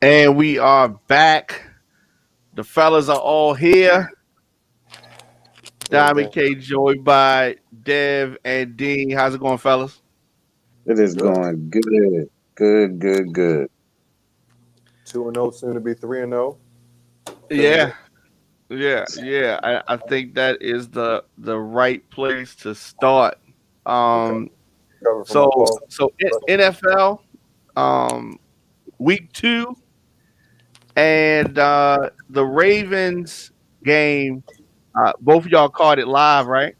And we are back. The fellas are all here. Good Diamond thing. K joined by Dev and Dean. How's it going, fellas? It is Good. going good. Good, good, good. 2-0, soon to be 3-0. Feeling good. Yeah, yeah. I think that is the right place to start. Okay. Um, Cover from my so pause. so NFL, um, week 2, and the Ravens game. Both of y'all caught it live, right?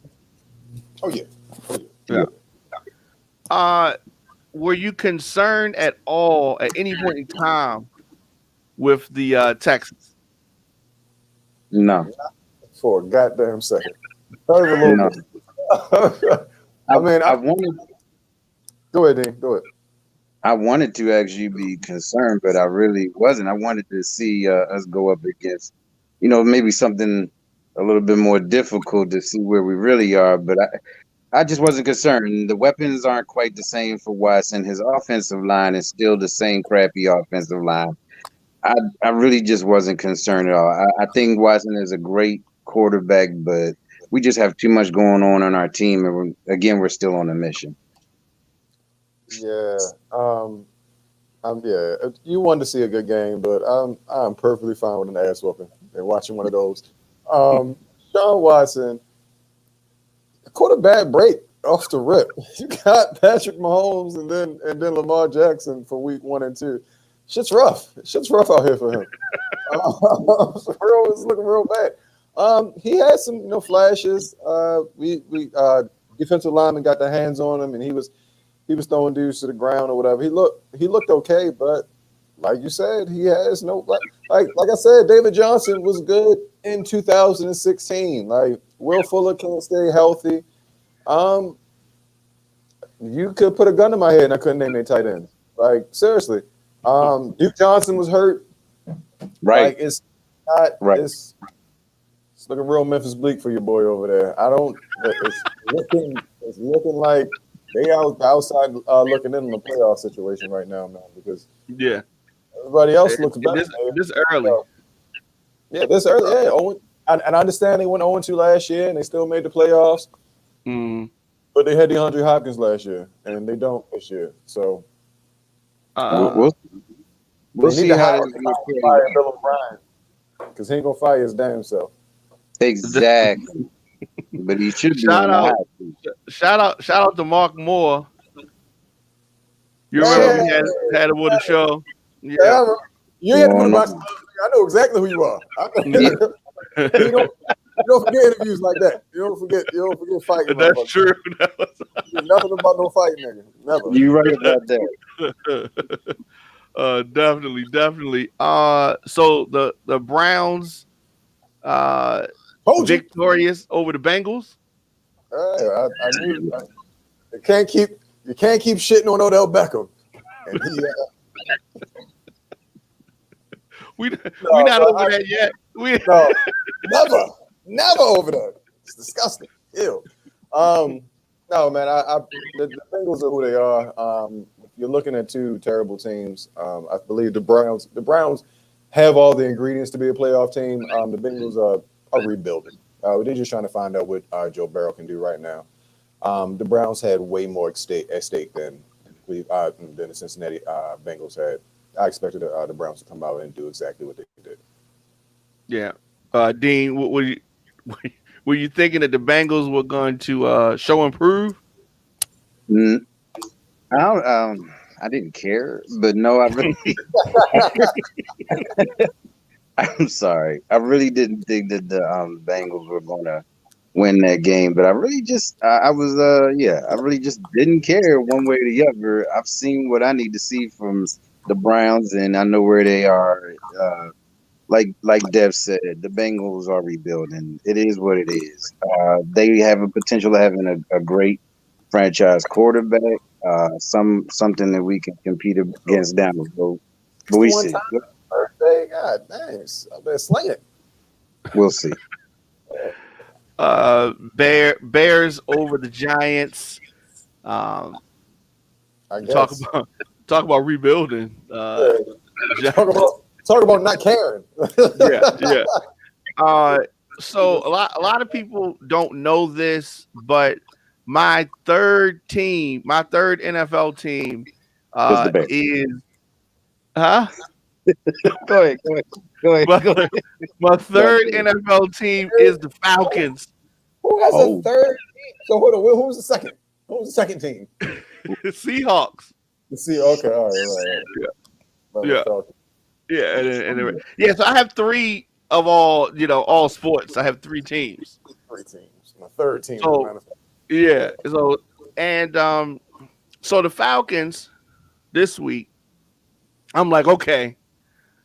Oh yeah. Oh yeah. Yeah. Yep. Uh, were you concerned at all at any point in time with the Texans? No, For a goddamn second. Not even a little no. bit. I, I mean, I wanted go ahead, Dean. Go ahead. I wanted to actually be concerned, but I really wasn't. I wanted to see us go up against, maybe something a little bit more difficult to see where we really are. But I just wasn't concerned. The weapons aren't quite the same for Watson. His offensive line is still the same crappy offensive line. I I really just wasn't concerned at all. I think Watson is a great quarterback, but we just have too much going on our team, and we're still on a mission. Yeah. Yeah. You wanted to see a good game, but I'm perfectly fine with an ass whooping and watching one of those. Um, Sean Watson caught a bad break off the rip. You got Patrick Mahomes and then Lamar Jackson for week 1 and 2. Shit's rough. Shit's rough out here for him. It's looking real bad. He had some flashes. We defensive lineman got their hands on him, and he was throwing dudes to the ground or whatever. He looked okay, but like you said, he has no like I said, David Johnson was good in 2016. Like Will Fuller can't stay healthy. Um, you could put a gun to my head and I couldn't name their tight ends. Like seriously. Duke Johnson was hurt. Right, Like it's not right. it's looking real Memphis Bleak for your boy over there. I don't. It's looking like they outside looking in on the playoff situation right now, man. Because Yeah, everybody else and looks better. this early. So, yeah, this early. Yeah, and I understand they went 0-2 last year and they still made the playoffs, Mm, but they had DeAndre Hopkins last year and they don't this year. So We'll uh, we'll, we'll they need see to how hire, this game plays fire out. Bill O'Brien because he ain't gonna fire his damn self. Exactly, but he should be shout on the out, hot seat. shout out to Mark Moore. You remember Man, we had him on the show? Yeah, yeah, you had to put Going him out. on. I know exactly who you are. yeah. You don't you don't forget interviews like that. You don't forget fighting That's motherfuckers. true. Nothing about no fighting nigga. Never. You right about that. Definitely. So the Browns uh Told you. victorious over the Bengals. I knew you can't keep shitting on Odell Beckham. And We not over that yet. We no, never over there. It's disgusting. Ew. Um, no, man. The Bengals are who they are. You're looking at two terrible teams. I believe the Browns. The Browns have all the ingredients to be a playoff team. The Bengals are rebuilding. They're just trying to find out what Joe Burrow can do right now. The Browns had way more at stake than the Cincinnati Bengals had. I expected the Browns to come out and do exactly what they did. yeah. Dean, were you thinking that the Bengals were going to show improve? Mm, I don't, I didn't care, but no, I really. I'm sorry. I really didn't think that the Bengals were going to win that game, but I really just I was yeah, I really just didn't care one way or the other. I've seen what I need to see from the Browns, and I know where they are. Like Dev said, the Bengals are rebuilding. It is what it is. They have a potential of having a great franchise quarterback. Something that we can compete against down the road. But we One see. time birthday, God dang, I better sling it. We'll see. Bears over the Giants. Um, I talk guess. about talk about rebuilding. Yeah. Talk about not caring. Yeah. So a lot of people don't know this, but my third NFL team, It's the Bears. is huh? Go ahead. My, my third NFL team is the Falcons. Who has Oh. a third team? So hold on. Who's the second? Who's the second team? Seahawks. See, okay, all right. Yeah. Falcons. Yeah, so I have three of all sports. I have three teams. 3 teams. My third team. So, yeah. So the Falcons this week, I'm like, okay,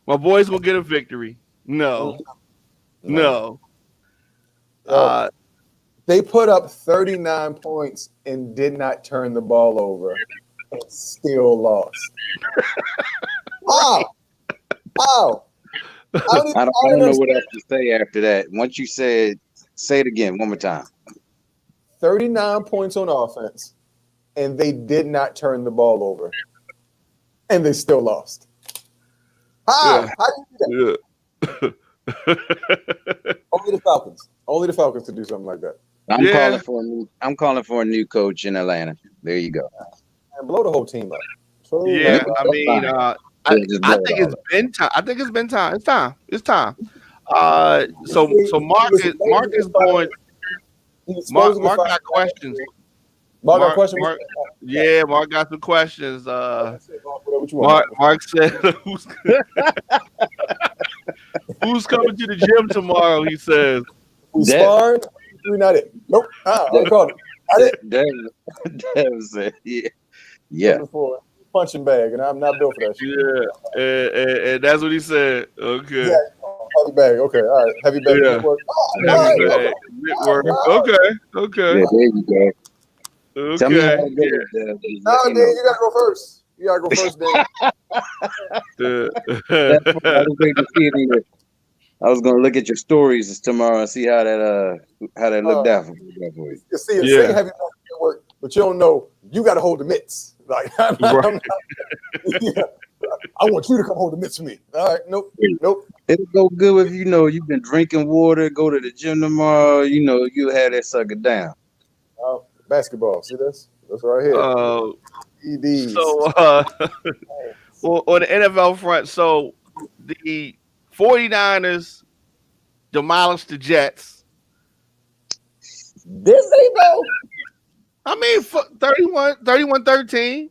my boys will get a victory. No. They put up 39 points and did not turn the ball over and still lost. Wow. I don't know what else to say after that. Once you say it again one more time. 39 points on offense, and they did not turn the ball over, and they still lost. How? Yeah. How do you do that? Only the Falcons could do something like that. I'm calling for a new coach in Atlanta. There you go. And blow the whole team up. So, Yeah, I mean, I think it's been time. It's time. So Mark is going. Mark got questions. Mark got questions. Yeah, Mark got some questions. What you want? Mark said, "Who's coming to the gym tomorrow?" He says. We sparring. We not it. Nope. I called it. That was it. Yeah. Punching bag, and I'm not built for that shit. Yeah, and that's what he said. Okay. Yeah, heavy bag. Okay, all right. Heavy bag. Yeah. Heavy bag. Network. Okay. Yeah, there you go. Okay. Tell me how it Yeah. goes. No, Dan, you gotta go first. You gotta go first, Dan. I was waiting to see if you I was gonna look at your stories tomorrow and see how that looked out for you. You see, say heavy bag at work, but you don't know. You got to hold the mitts. Like I'm not, yeah. I want you to come hold the mitts for me. All right, nope. It'll go good if you've been drinking water. Go to the gym tomorrow. You had that sucker down. Basketball. See this? That's right here. EDs. So, well, on the NFL front, so the 49ers demolished the Jets. This ain't though. I mean, 31-13.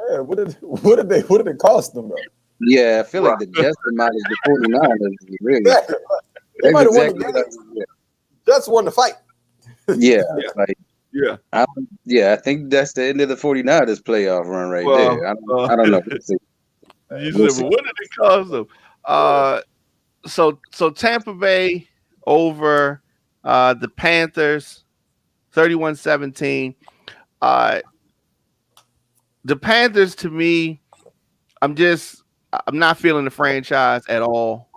Yeah, what did it cost them though? Yeah, I feel like the Jets demolished the 49ers. Really, they might have won the game. Jets won the fight. Yeah, Yeah. I think that's the end of the 49ers playoff run right there. I don't know. You said, but what did it cost them? So Tampa Bay over the Panthers, 31-17. The Panthers, to me, I'm not feeling the franchise at all.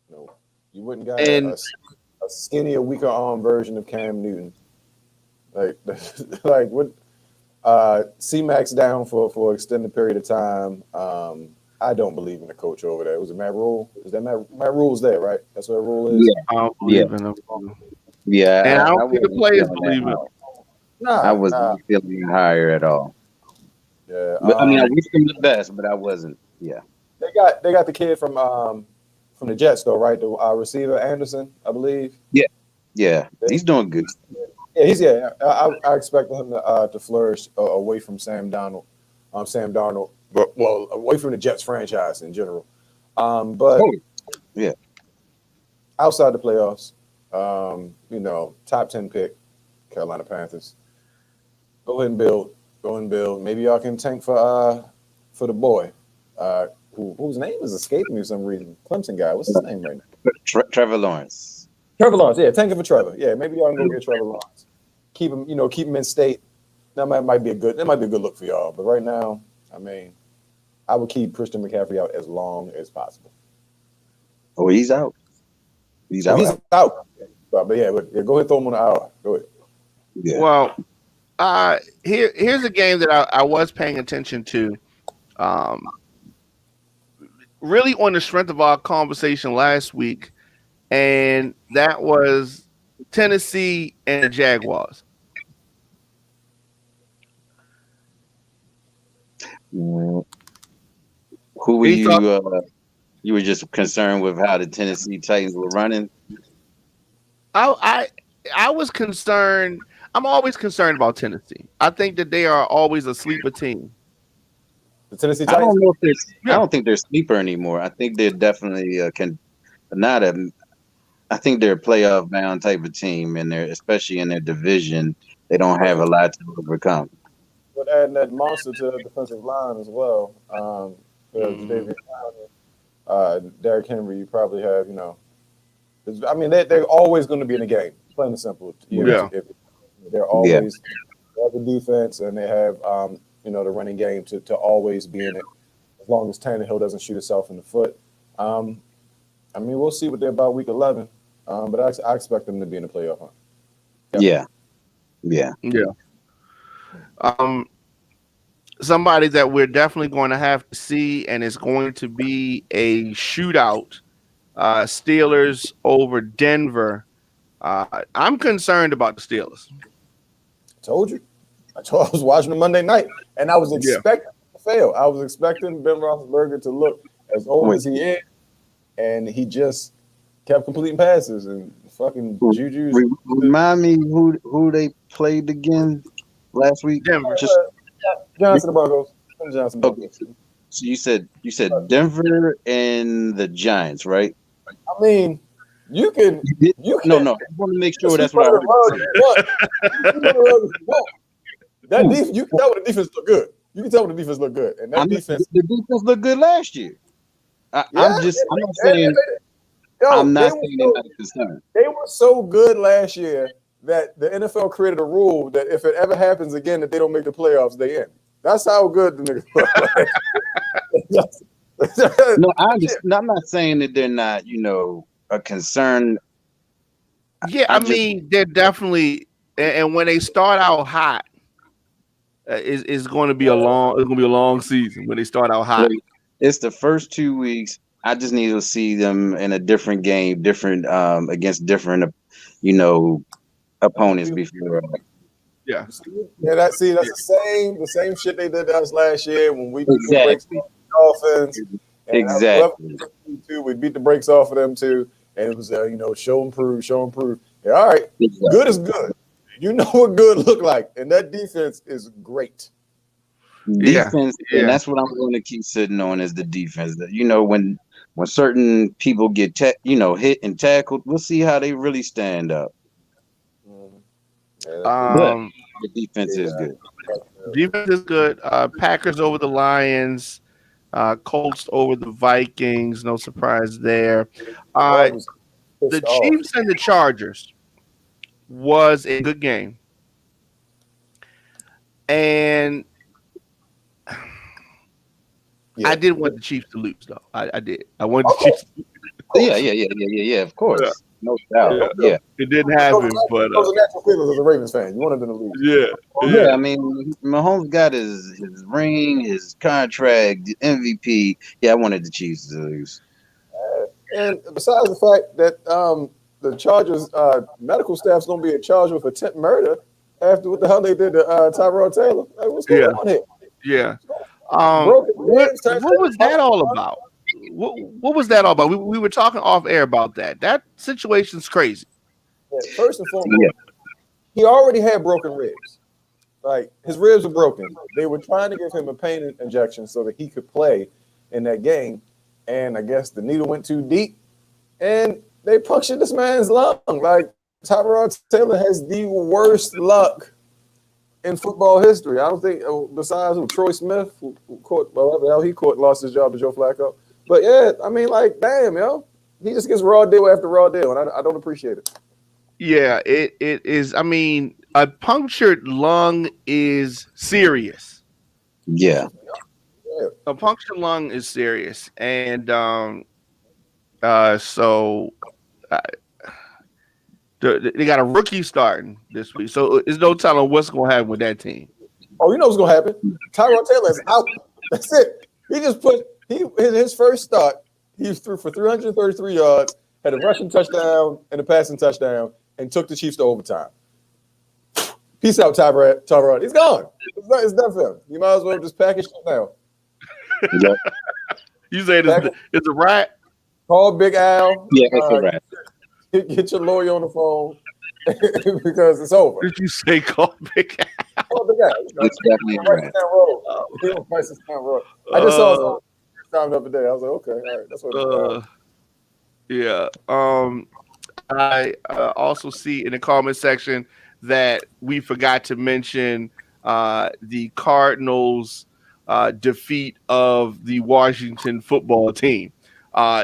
No, you wouldn't got a skinnier, weaker arm version of Cam Newton. Like what? C-Max down for an extended period of time. I don't believe in the coach over there. Was it Matt Rule? Is that Matt Rule's there, right? That's what Rule is. Yeah, I don't believe in him. Yeah, and I don't think the players believe it. I wasn't feeling higher at all. Yeah, but I wish them the best, but I wasn't. Yeah, they got the kid from the Jets though, right? The receiver Anderson, I believe. Yeah, he's doing good. Yeah, I expect him to flourish away from Sam Darnold, but away from the Jets franchise in general. But outside the playoffs, top 10 pick, Carolina Panthers. Go ahead and build. Maybe y'all can tank for the boy, whose name is escaping me for some reason. Clemson guy. What's his name right now? Trevor Lawrence. Trevor Lawrence. Yeah, tanking for Trevor. Yeah, maybe y'all can go get Trevor Lawrence. Keep him in state. That might be a good look for y'all. But right now, I mean, I would keep Christian McCaffrey out as long as possible. Oh, he's out. He's out. But yeah, go ahead and throw him on the hour. Go ahead. Yeah. Well, here's a game that I was paying attention to. Um, really on the strength of our conversation last week, and that was Tennessee and the Jaguars. Who were you? You were just concerned with how the Tennessee Titans were running. I was concerned. I'm always concerned about Tennessee. I think that they are always a sleeper team. The Tennessee I Titans. don't know if I don't think they're sleeper anymore. I think they're definitely not a. I think they're a playoff bound type of team, and they're especially in their division. They don't have a lot to overcome. But adding that monster to the defensive line as well. David Derrick Henry, you probably have, I mean, they're always going to be in the game, plain and simple. They're always they have the defense, and they have, the running game to always be in it, as long as Tannehill doesn't shoot himself in the foot. I mean, we'll see what they're about week 11, but I expect them to be in the playoff hunt. Yeah. Somebody that we're definitely going to have to see, and it's going to be a shootout. Steelers over Denver. I'm concerned about the Steelers. Told you. I was watching them Monday night, and I was expecting to fail. I was expecting Ben Roethlisberger to look as old as he is, and he just kept completing passes and fucking Juju's. Remind me who they played again last week. Denver. Johnson Broncos. Okay. So you said Denver and the Giants, right? I mean, you can. No. I want to make sure that's what I heard. That defense, you can tell when the defense look good. You can tell when the defense look good, and the defense looked good last year. I'm not saying they're not a concern. They were so good last year that the NFL created a rule that if it ever happens again that they don't make the playoffs, they end. That's how good the niggas were. No, I'm not saying that they're not, a concern. Yeah, I mean, they're definitely, and when they start out hot, it's going to be a long season when they start out hot. It's the first 2 weeks. I just need to see them in a different game, against different, opponents before. That's the same shit they did to us last year when we beat the brakes off the Dolphins. Exactly. We beat the brakes off of them too, and it was show and prove. Yeah, all right, good is good. You know what good look like, and that defense is great. Defense, and that's what I'm going to keep sitting on is the defense. That when certain people get hit and tackled, we'll see how they really stand up. The defense is good. Defense is good. Packers over the Lions, Colts over the Vikings. No surprise there. The Chiefs and the Chargers was a good game, and I did want the Chiefs to lose, though. I did. I wanted the Chiefs. Yeah. Of course. No doubt. Yeah. It didn't happen, but those are natural feelings as a Ravens fan. You wanted them to lose. Yeah. I mean, Mahomes got his ring, his contract, the MVP. Yeah, I wanted the Chiefs to lose. And besides the fact that the Chargers medical staff's going to be charged with attempt murder after what the hell they did to Tyrod Taylor. Like, what's going on here? Yeah. What was that all about? What was that all about? We were talking off air about that. That situation's crazy. Yeah, first and foremost, he already had broken ribs. Like, his ribs were broken. They were trying to give him a pain injection so that he could play in that game. And I guess the needle went too deep, and they punctured this man's lung. Like, Tyrod Taylor has the worst luck in football history. I don't think, besides Troy Smith, who lost his job to Joe Flacco. But yeah, I mean, like, damn, he just gets raw deal after raw deal, and I don't appreciate it. Yeah, it is. I mean, a punctured lung is serious. Yeah. A punctured lung is serious, and they got a rookie starting this week, so there's no telling what's going to happen with that team. Oh, you know what's going to happen. Tyrod Taylor is out. That's it. He just put his first start. He threw for 333 yards, had a rushing touchdown and a passing touchdown, and took the Chiefs to overtime. Peace out, Tyrod. He's gone. It's done for him. You might as well just package it now. Yep. You say it's a rat? Call Big Al. Yeah, it's a rat. Get your lawyer on the phone because it's over. Did you say call Big Al? Call Big Al. It's definitely a rat. I just saw something the other day. I was like, okay, all right, that's what. Yeah. I also see in the comment section that we forgot to mention the Cardinals' defeat of the Washington football team.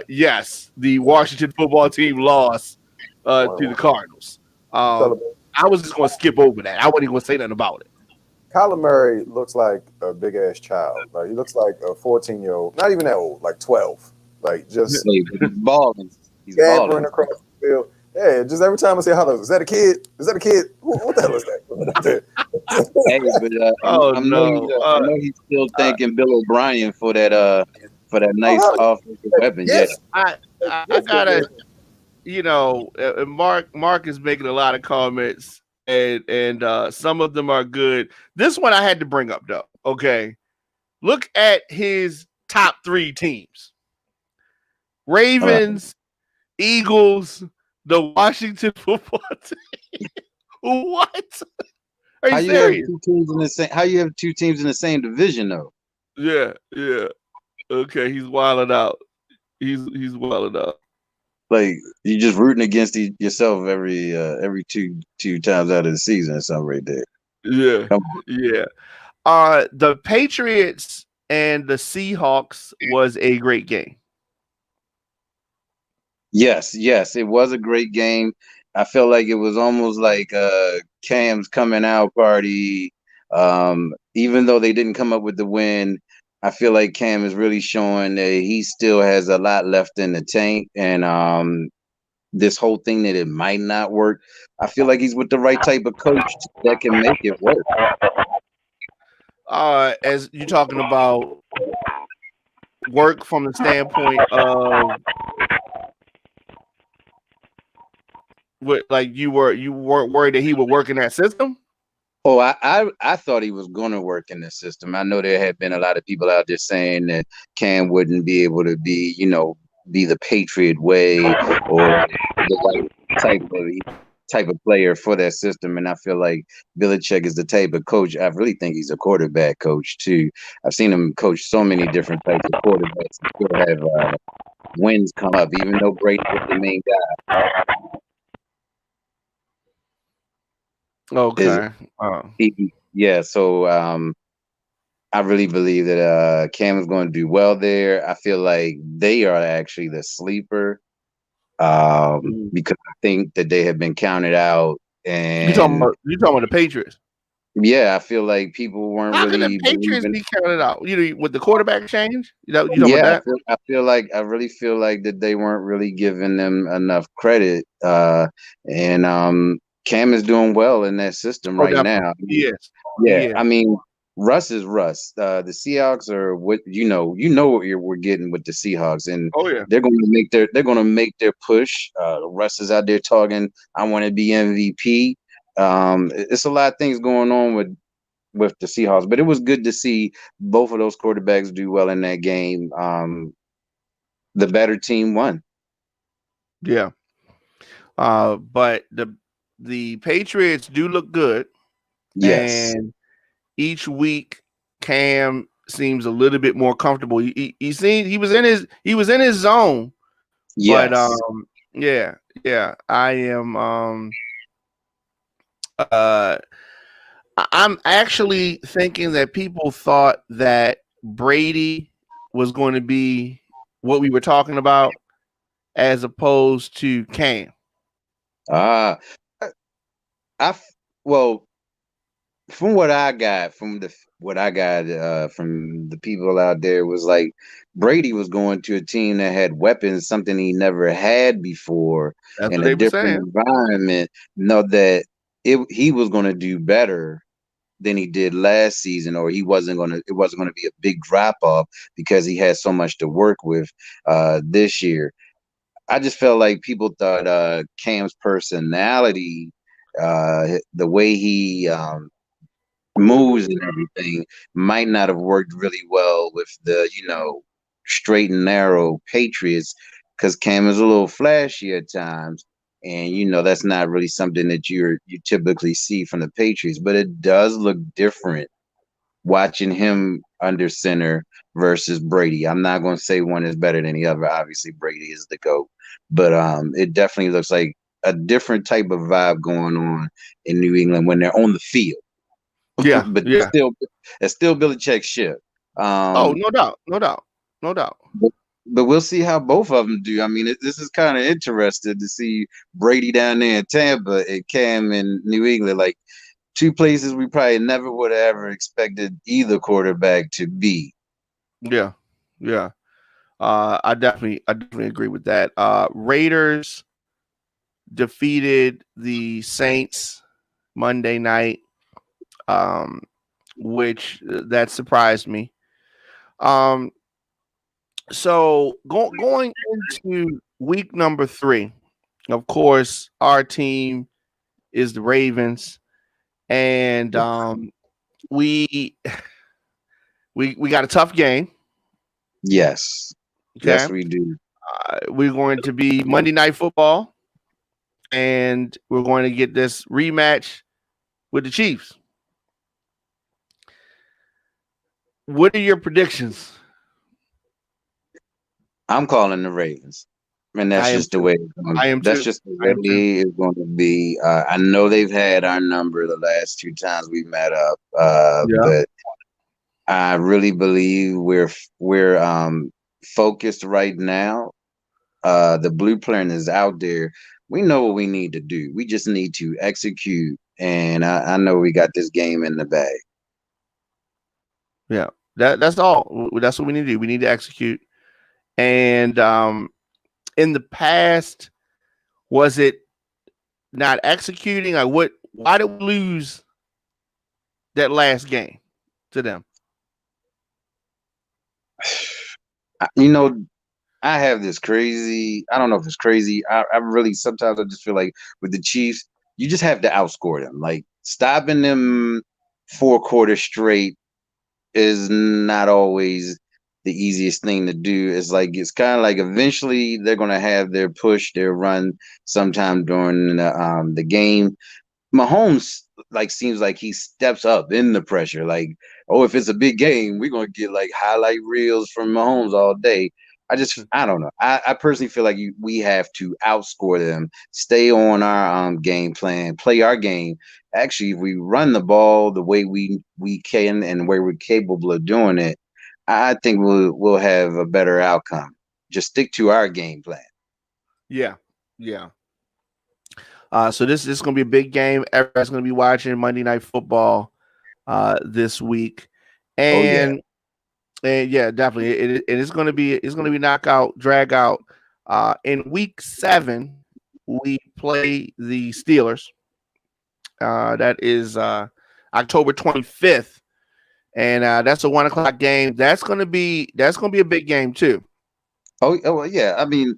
Yes, the Washington football team lost to the Cardinals. I was just going to skip over that. I wasn't even going to say nothing about it. Kyler Murray looks like a big ass child. Like he looks like a 14-year-old, not even that old, like 12. Like just he's balling. He's gabbering across the field. Yeah, just every time I say hello, is that a kid? Is that a kid? What the hell is that? Hey, but I know he's still thanking Bill O'Brien for that nice offensive weapon. Yes, yeah. I gotta, Mark is making a lot of comments, and some of them are good. This one I had to bring up though. Okay, look at his top 3 teams: Ravens, Eagles, the Washington football team. What? Are you serious? How you have 2 teams in the same division though? Yeah. Okay, he's wilding out. He's wilding out. Like you're just rooting against yourself every two times out of the season or something right there. Yeah. The Patriots and the Seahawks was a great game. Yes, it was a great game. I felt like it was almost like Cam's coming out party. Even though they didn't come up with the win, I feel like Cam is really showing that he still has a lot left in the tank. And this whole thing that it might not work, I feel like he's with the right type of coach that can make it work. As you're talking about work from the standpoint of what, like you weren't worried that he would work in that system? Oh, I thought he was going to work in the system. I know there had been a lot of people out there saying that Cam wouldn't be able to be the Patriot way or the right type of player for that system. And I feel like Belichick is the type of coach. I really think he's a quarterback coach too. I've seen him coach so many different types of quarterbacks and still have wins come up, even though Brady was the main guy. Okay. So I really believe that Cam is going to do well there. I feel like they are actually the sleeper because I think that they have been counted out. And you talking about the Patriots? Yeah, I feel like people weren't How really. How can the Patriots be counted out? With the quarterback change? I really feel like that they weren't really giving them enough credit. And Cam is doing well in that system right now. Yes. Yeah. I mean, Russ is Russ. The Seahawks are what what we're getting with the Seahawks, and they're going to make their push. Russ is out there talking, I want to be MVP. It's a lot of things going on with the Seahawks, but it was good to see both of those quarterbacks do well in that game. The better team won. Yeah. But the Patriots do look good. Yes. And each week Cam seems a little bit more comfortable. He was in his zone. Yes. But I am I'm actually thinking that people thought that Brady was going to be what we were talking about as opposed to Cam. From what I got from the people out there was like Brady was going to a team that had weapons, something he never had before, in a different environment. Know that he was going to do better than he did last season, or it wasn't gonna be a big drop off because he had so much to work with this year. I just felt like people thought Cam's personality, the way he moves and everything, might not have worked really well with the straight and narrow Patriots, because Cam is a little flashy at times, and that's not really something that you typically see from the Patriots. But it does look different watching him under center versus Brady. I'm not going to say one is better than the other. Obviously, Brady is the GOAT, but it definitely looks like a different type of vibe going on in New England when they're on the field. Yeah, but yeah. it's still Belichick's ship. Oh, no doubt, no doubt, no doubt. But we'll see how both of them do. I mean, this is kind of interesting to see Brady down there in Tampa and Cam in New England, like two places we probably never would have ever expected either quarterback to be. Yeah, yeah. I definitely agree with that. Raiders defeated the Saints Monday night, which that surprised me. So going into week number 3, of course, our team is the Ravens, and we got a tough game. Yes, Okay, yes, we do. We're going to be Monday Night Football, and we're going to get this rematch with the Chiefs. What are your predictions? I'm calling the Ravens. And that's just the way it's going. I am That's too. just the way it's going to be. I know they've had our number the last 2 times we met up, but I really believe we're focused right now. The blueprint is out there. We know what we need to do. We just need to execute, and I know we got this game in the bag. Yeah, that's all. That's what we need to do. We need to execute. And in the past, was it not executing? Like why did we lose that last game to them? I have this crazy, I don't know if it's crazy. I really, sometimes I just feel like with the Chiefs, you just have to outscore them. Like stopping them 4 quarters straight is not always the easiest thing to do. It's kind of like eventually they're going to have their push, their run sometime during the game. Mahomes seems like he steps up in the pressure. Like, oh, if it's a big game, we're gonna get like highlight reels from Mahomes all day. I don't know. I personally feel like we have to outscore them, stay on our game plan, play our game. Actually, if we run the ball the way we can and where we're capable of doing it, I think we'll have a better outcome. Just stick to our game plan. Yeah, yeah. So this is going to be a big game. Everybody's going to be watching Monday Night Football this week, and yeah, definitely. It's going to be knockout, drag out. In week 7, we play the Steelers. That is October 25th, and that's a 1:00 game. That's going to be a big game too. Oh well, yeah. I mean,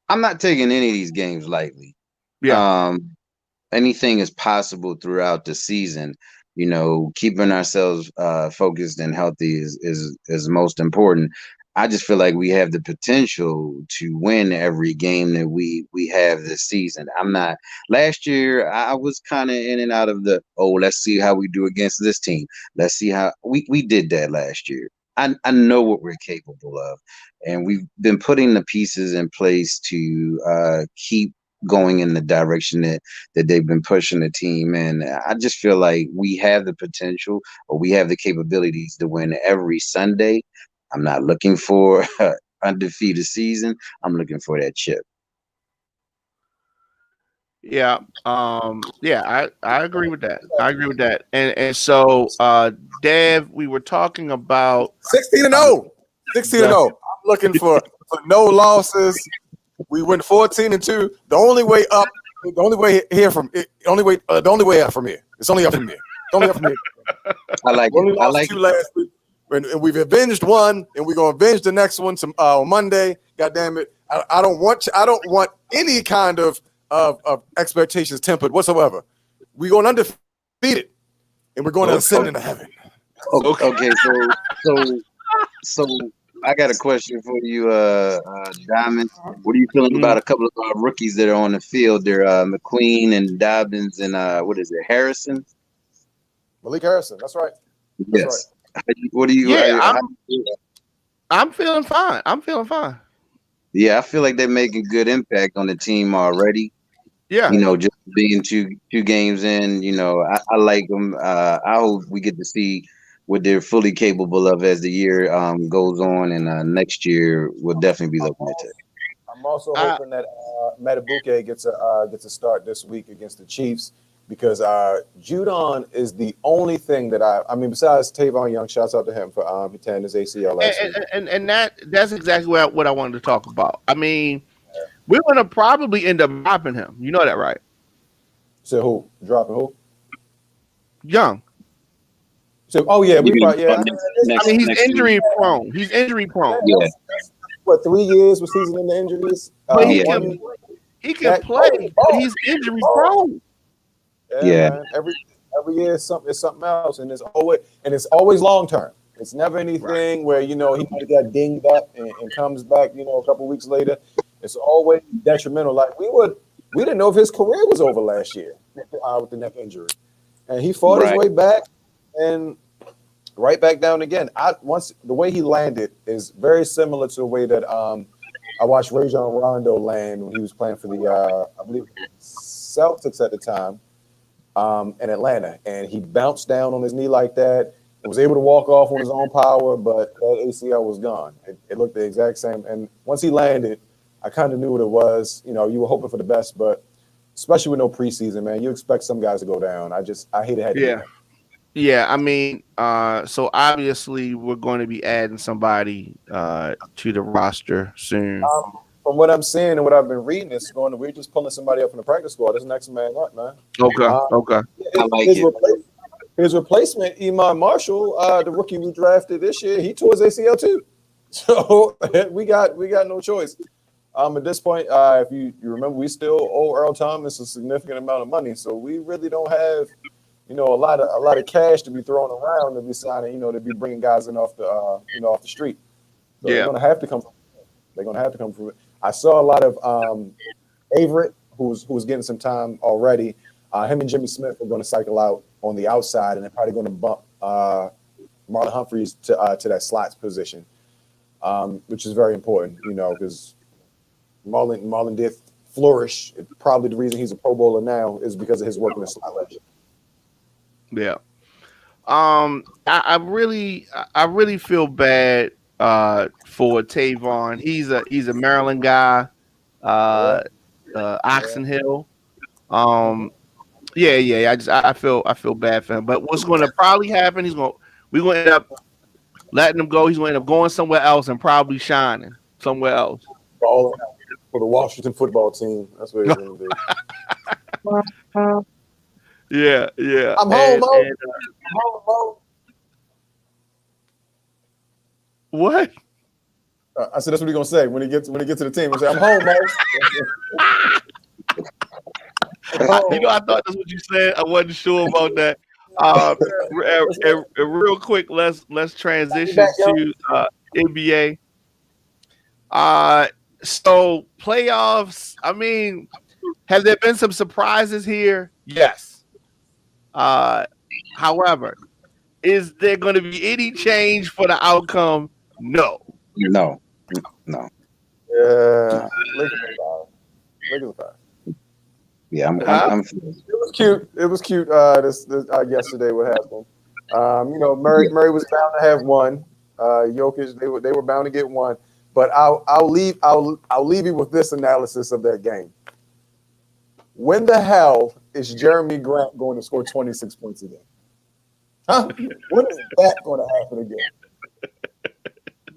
I'm not taking any of these games lightly. Yeah. Anything is possible throughout the season. Keeping ourselves focused and healthy is most important. I just feel like we have the potential to win every game that we have this season. Last year I was kind of in and out of let's see how we do against this team. Let's see how we did that last year. I know what we're capable of, and we've been putting the pieces in place to keep going in the direction that they've been pushing the team in. I just feel like we have the potential, or we have the capabilities to win every Sunday. I'm not looking for undefeated season. I'm looking for that chip. Yeah. Yeah, I agree with that. And so Dev, we were talking about 16-0. 16-0. I'm looking for no losses. We went 14-2. The only way up from here. It's only up from here. Don't hear from me. I like We only it. I lost like two it. last week, and we've avenged one, and we're gonna avenge the next one on Monday. God damn it! I don't want any kind of expectations tempered whatsoever. We're going undefeated, and we're going to ascend into heaven. Okay, so I got a question for you, Diamond. What are you feeling about a couple of rookies that are on the field? They're McQueen and Dobbins and what is it, Harrison? Malik Harrison. That's right. Yes. What do you? Yeah, I'm feeling fine. Yeah, I feel like they're making good impact on the team already. Yeah. You know, just being two games in, you know, I like them. I hope we get to see what they're fully capable of as the year goes on, and next year we'll definitely be looking at it. I'm also hoping that Matabuke gets a start this week against the Chiefs, because Judon is the only thing that I mean, besides Tavon Young, shouts out to him for tearing his ACL last week. And that's exactly what I wanted to talk about. I mean, we're going to probably end up dropping him. You know that, right? So who? Dropping who? Young. So, oh yeah, we probably, yeah. I mean, he's injury prone. He's injury prone. Yeah. What, 3 years was he's in the injuries? But he can play, but he's injury prone. Yeah. Man. Every year is something else, and it's always long term. It's never anything where, you know, he might have got dinged up and comes back, you know, a couple weeks later. It's always detrimental. Like we didn't know if his career was over last year with the neck injury, and he fought his way back and right back down again. The way he landed is very similar to the way that I watched Rajon Rondo land when he was playing for the I believe Celtics at the time in Atlanta, and he bounced down on his knee like that. He was able to walk off on his own power, but that ACL was gone. It looked the exact same, and once he landed, I kind of knew what it was. You know, you were hoping for the best, but especially with no preseason, man, you expect some guys to go down. I hate it. Yeah. I mean, so obviously we're going to be adding somebody to the roster soon. From what I'm seeing and what I've been reading, we're just pulling somebody up from the practice squad. This next man up, man. Okay. His replacement, Iman Marshall, the rookie we drafted this year, he tore his ACL too. So we got no choice. At this point, if you remember, we still owe Earl Thomas a significant amount of money, so we really don't have, you know, a lot of cash to be thrown around to be signing, you know, to be bringing guys in off the street. So they're gonna have to come. They're gonna have to come from it. I saw a lot of Averett, who's getting some time already. Him and Jimmy Smith are going to cycle out on the outside, and they're probably going to bump Marlon Humphreys to that slots position, which is very important, you know, because Marlon did flourish. Probably the reason he's a Pro Bowler now is because of his work in the slot legend. Yeah. I really feel bad for Tavon. He's a Maryland guy, Oxon Hill. Yeah. I feel bad for him. But what's going to probably happen? We're going to end up letting him go. He's going to end up going somewhere else and probably shining somewhere else. For the Washington football team, that's what it's going to be. Yeah. I'm home, Mo. I'm home, Mo. What? I said that's what he's gonna say when he gets to the team. He'll say, "I'm home, Mo." You know, I thought that's what you said. I wasn't sure about that. Real quick, let's transition to NBA. So playoffs. I mean, have there been some surprises here? Yes. However, is there going to be any change for the outcome? No. No. Yeah. Look at the guy. Yeah, I'm It was cute. It was cute. This yesterday what happened. You know, Murray was bound to have one. Jokic, they were bound to get one. But I'll leave you with this analysis of that game. When the hell is Jeremy Grant going to score 26 points again? Huh? When is that going to happen again?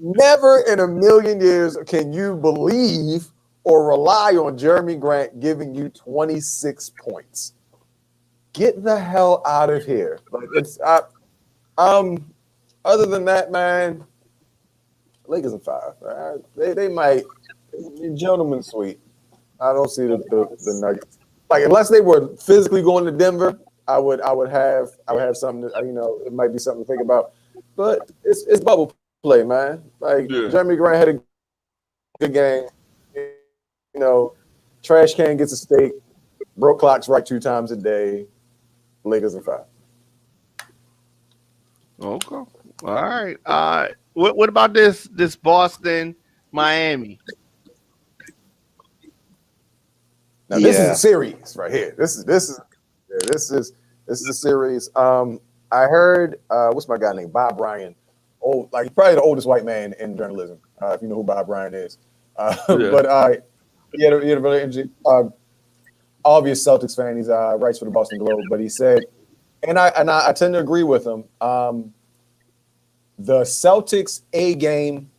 Never in a million years can you believe or rely on Jeremy Grant giving you 26 points. Get the hell out of here. Like, Other than that, man, Lakers in 5. They might gentlemen sweep. I don't see the Nuggets. Like unless they were physically going to Denver, I would have something to, it might be something to think about. But it's bubble play, man. Like Jeremy Grant had a good game. Trash can gets a steak. Broke clocks right 2 times a day. Lakers in 5. Okay. All right. What about this Boston Miami? Now this is a series right here. This is a series. I heard what's my guy named Bob Ryan. Like probably the oldest white man in journalism. If you know who Bob Ryan is. But he had a really interesting. Obvious Celtics fan. He's writes for the Boston Globe. But he said, and I tend to agree with him. The Celtics A game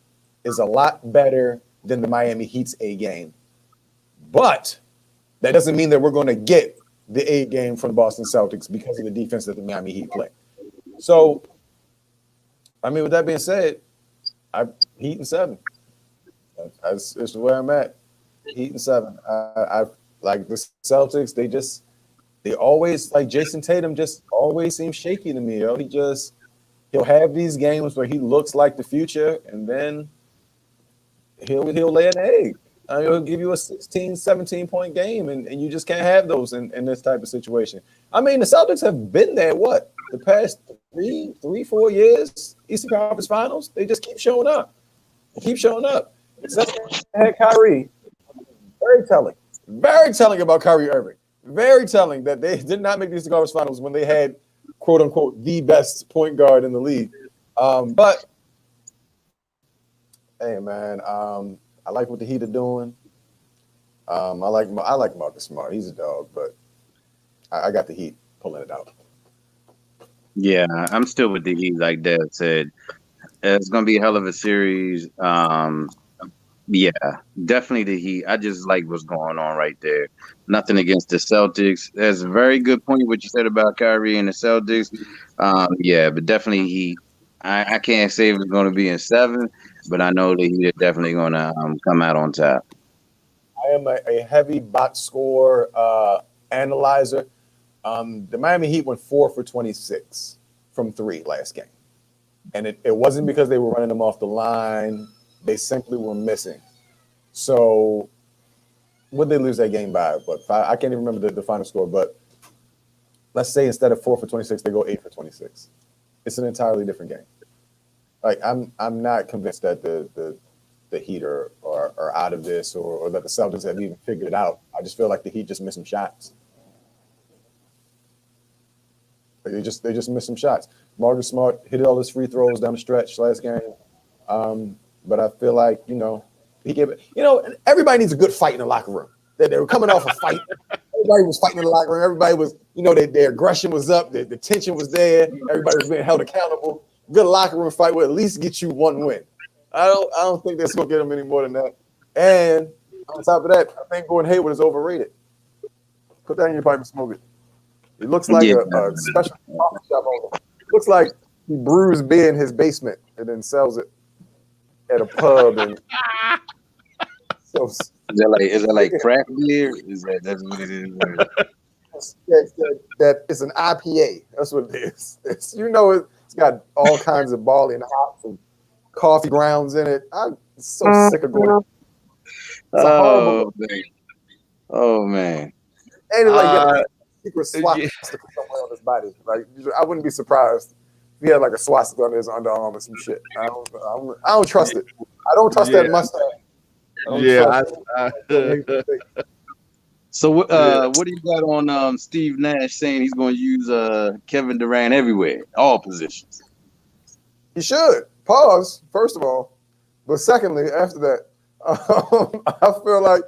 is a lot better than the Miami Heat's A game, but that doesn't mean that we're going to get the A game from the Boston Celtics because of the defense that the Miami Heat play. So, with that being said, Heat in 7. That's where I'm at. Heat in 7. I like the Celtics. They always, like Jason Tatum, just always seems shaky to me. He'll have these games where he looks like the future, and then he'll lay an egg. He'll give you a 16, 17-point game, and you just can't have those in this type of situation. The Celtics have been there, the past 3-4 years, Eastern Conference Finals, they just keep showing up. Except they had Kyrie. Very telling about Kyrie Irving. Very telling that they did not make the Eastern Conference Finals when they had, quote unquote, the best point guard in the league. But hey, man, I like what the Heat are doing. I like Marcus Smart. He's a dog, but I got the Heat pulling it out. Yeah, I'm still with the Heat, like Dad said. It's going to be a hell of a series. Yeah, definitely the Heat. I just like what's going on right there. Nothing against the Celtics. That's a very good point what you said about Kyrie and the Celtics. Yeah, but definitely Heat. I can't say if it's going to be in 7, but I know the Heat are definitely going to come out on top. I am a heavy box score analyzer. The Miami Heat went 4 for 26 from 3 last game. And it wasn't because they were running them off the line. They simply were missing. So would they lose that game by? But I can't even remember the final score. But let's say instead of 4 for 26, they go 8 for 26. It's an entirely different game. Like I'm not convinced that the Heat are out of this or that the Celtics have even figured it out. I just feel like the Heat just missed some shots. Like they just missed some shots. Marcus Smart hit all his free throws down the stretch last game. But I feel like, he gave it, everybody needs a good fight in the locker room. They were coming off a fight. Everybody was fighting in the locker room. Everybody was, their aggression was up. The tension was there. Everybody was being held accountable. Good locker room fight will at least get you 1 win. I don't think that's going to get them any more than that. And on top of that, I think Gordon Hayward is overrated. Put that in your pipe and smoke it. It looks like a special coffee shop owner. It looks like he brews beer in his basement and then sells it at a pub. And so is that like craft beer? That's what it is? That it's an IPA. That's what it is. It's got all kinds of barley and hops and coffee grounds in it. I'm so sick of going. Oh man. And it's like secret swastika somewhere on his body. Like I wouldn't be surprised if he had like a swastika on his underarm or some shit. I don't trust it. I don't trust that mustache. So what do you got on Steve Nash saying he's going to use Kevin Durant everywhere, all positions? He should. Pause, first of all. But secondly, after that, I feel like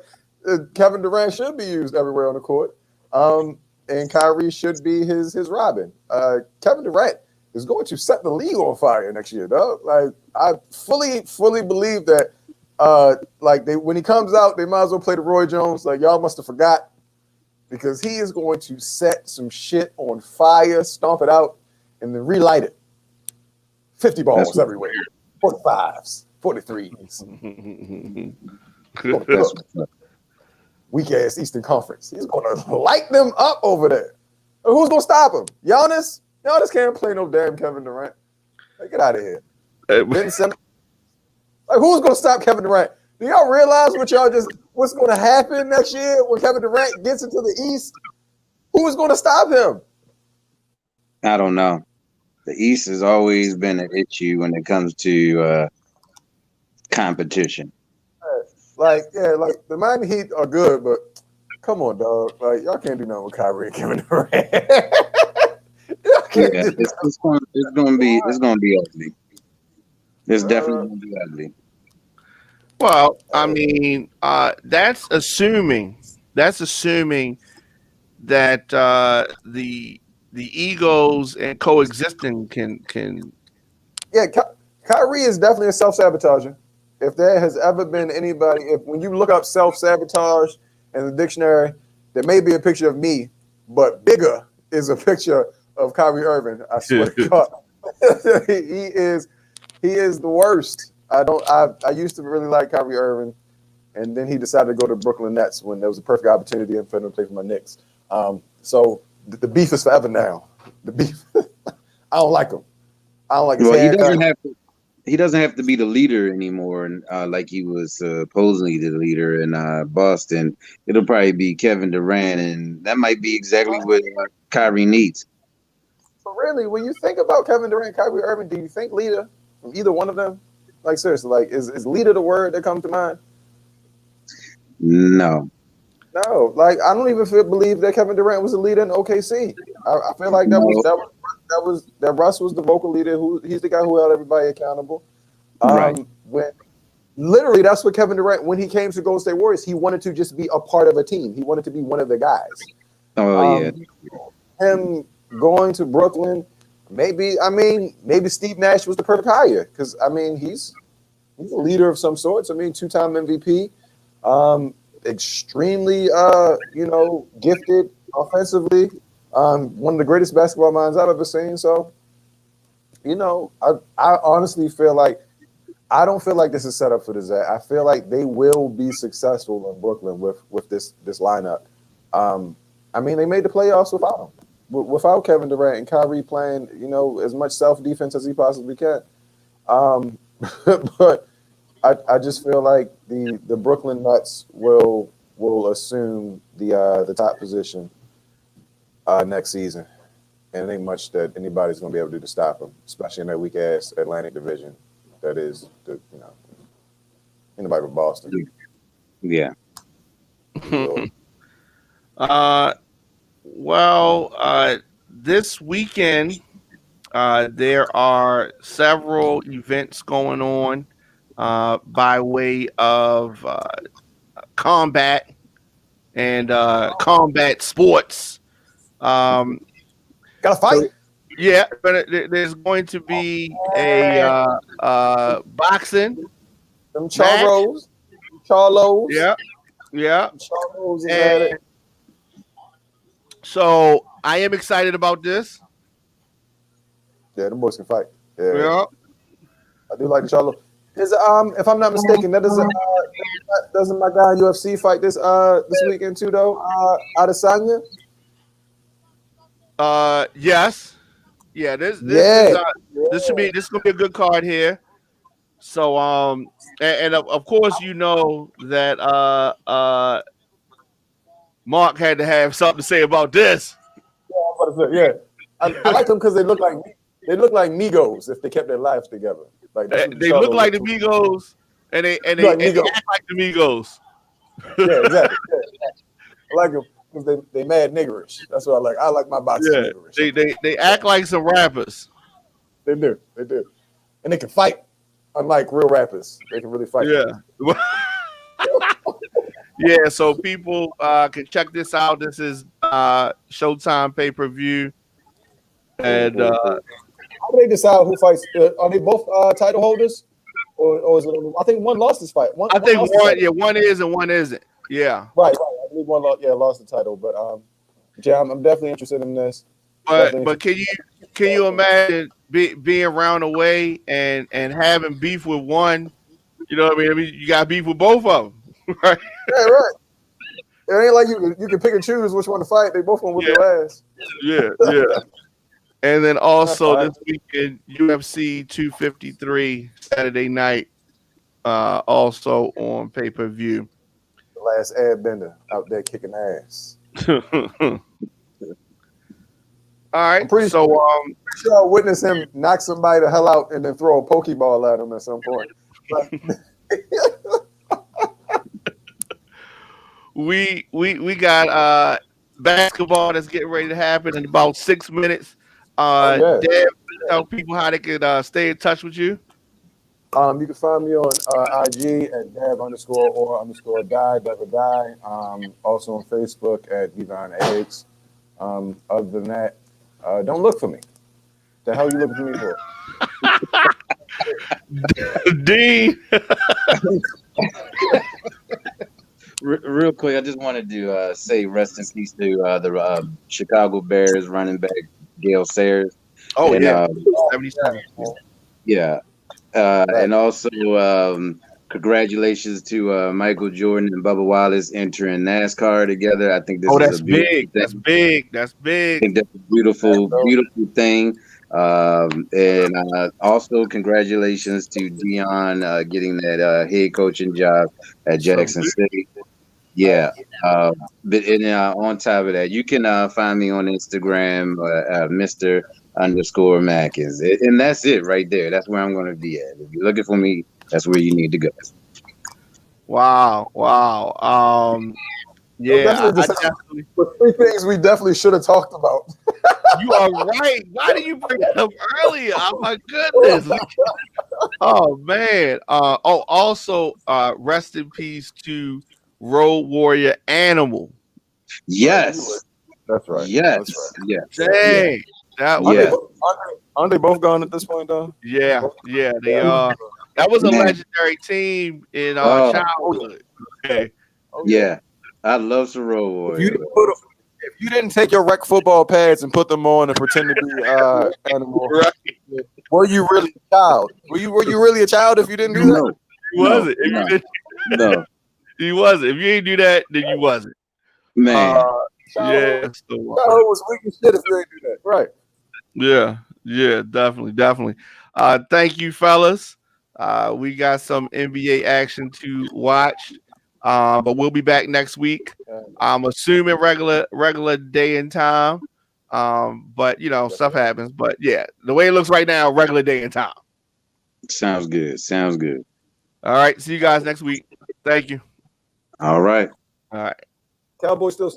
Kevin Durant should be used everywhere on the court. And Kyrie should be his Robin. Kevin Durant is going to set the league on fire next year, though. Like I fully believe that when he comes out, they might as well play the Roy Jones. Like y'all must have forgot, because he is going to set some shit on fire, stomp it out, and then relight it. 50 balls everywhere. 45s, 43s. Weak ass Eastern Conference. He's gonna light them up over there. And who's gonna stop him? Giannis? Giannis can't play no damn Kevin Durant. Like, get out of here. Ben Simmons. Like, who's gonna stop Kevin Durant? Do y'all realize what's gonna happen next year when Kevin Durant gets into the East? Who is gonna stop him? I don't know. The East has always been an issue when it comes to competition. Like the Miami Heat are good, but come on, dog. Like, y'all can't do nothing with Kyrie and Kevin Durant. It's gonna be ugly. It's definitely gonna be ugly. Well, I mean, that's assuming that the egos and coexisting can. Yeah, Kyrie is definitely a self-sabotager. If there has ever been anybody, when you look up self-sabotage in the dictionary, there may be a picture of me, but bigger is a picture of Kyrie Irving. I swear to God, he is the worst. I used to really like Kyrie Irving, and then he decided to go to Brooklyn Nets when there was a perfect opportunity for him to play for my Knicks. So the beef is forever now. The beef. I don't like him. I don't like his haircut. He doesn't have to be the leader anymore, like he was supposedly the leader in Boston. It'll probably be Kevin Durant, and that might be exactly what Kyrie needs. But really, when you think about Kevin Durant, Kyrie Irving, do you think leader from either one of them? Like, seriously, like, is leader the word that comes to mind? No. No, like, I don't even believe that Kevin Durant was a leader in OKC. I feel like that Russ was the vocal leader. He's the guy who held everybody accountable. Right. When literally that's what Kevin Durant, when he came to Golden State Warriors, he wanted to just be a part of a team. He wanted to be one of the guys. Oh yeah. Him going to Brooklyn, maybe Steve Nash was the perfect hire because he's a leader of some sorts. 2-time MVP. Extremely gifted offensively, one of the greatest basketball minds I've ever seen. So I honestly feel like I don't feel like this is set up for disaster. I feel like they will be successful in Brooklyn with this lineup. They made the playoffs without Kevin Durant and Kyrie playing as much self defense as he possibly can. But I just feel like the Brooklyn Nets will assume the top position next season, and it ain't much that anybody's gonna be able to do to stop them, especially in that weak ass Atlantic Division. That is anybody but Boston. Yeah. This weekend there are several events going on. By way of combat and combat sports. Got a fight? Yeah, but there's going to be a boxing. Them Charlos. Yeah. Charlos is at it. So I am excited about this. Yeah, them boys can fight. Yeah. I do like the Charlos. If I'm not mistaken, doesn't my guy in UFC fight this weekend too though? Adesanya? Yes. Yeah, this gonna be a good card here. So and of course that Mark had to have something to say about this. Yeah, I like them because they look like Migos if they kept their lives together. Like they look like the Migos, and they act like the Migos. Yeah, exactly. Yeah. I like them because they mad niggerish. That's what I like. I like my boxing niggerish. They act like some rappers. They do, and they can fight. Unlike real rappers, they can really fight. Yeah. Yeah. So people can check this out. This is Showtime pay-per-view, and. How do they decide who fights? Are they both title holders, or is it? I think one lost his fight. I think one is and one isn't. Yeah, right. I believe one lost the title, but I'm definitely interested in this. But can you imagine being round away and having beef with one? You know what I mean? You got beef with both of them, right? Yeah, right. It ain't like you can pick and choose which one to fight. They both gonna whip your ass. Yeah, yeah. And then also this weekend, UFC 253 Saturday night, also on pay per view. The last airbender out there kicking ass. All right. I'm pretty sure I'll witness him knock somebody the hell out and then throw a pokeball at him at some point. we got basketball that's getting ready to happen in about 6 minutes. Deb, tell people how they can stay in touch with you. You can find me on IG at Dab_or_die, Never Die. Also on Facebook at Devon Eggs. Other than that, don't look for me. The hell you looking for me for? Dean. Real quick, I just wanted to say rest in peace to the Chicago Bears running back Gale Sayers. Oh, and, yeah. 77. Yeah. And also, congratulations to Michael Jordan and Bubba Wallace entering NASCAR together. I think this is a big. That's big. That's big. I think that's a beautiful thing. And also, congratulations to Dion getting that head coaching job at Jackson State. Yeah. But on top of that, you can find me on Instagram, Mr_Mackins. And that's it right there. That's where I'm going to be at. If you're looking for me, that's where you need to go. Wow. Yeah, definitely. Three things we definitely should have talked about. You are right. Why did you bring it up earlier? Oh my goodness. Oh man. Also, rest in peace to Road Warrior Animal. Yes. That's right. Yes. That's right. Yes. Dang. Aren't they both gone at this point though? Yeah, they are. That was a legendary team in our childhood. Okay. Yeah. I love the Road Warrior. If you didn't take your rec football pads and put them on and pretend to be Animal, right. Were you really a child? Were you really a child if you didn't do that? You wasn't. No. You wasn't. If you ain't do that, then you wasn't. Man. Childhood was weak as shit if you ain't do that. Right. Yeah, definitely. Thank you, fellas. We got some NBA action to watch. But we'll be back next week. I'm assuming regular day and time. But stuff happens. But yeah, the way it looks right now, regular day and time. Sounds good. All right. See you guys next week. Thank you. All right. All right. Cowboys still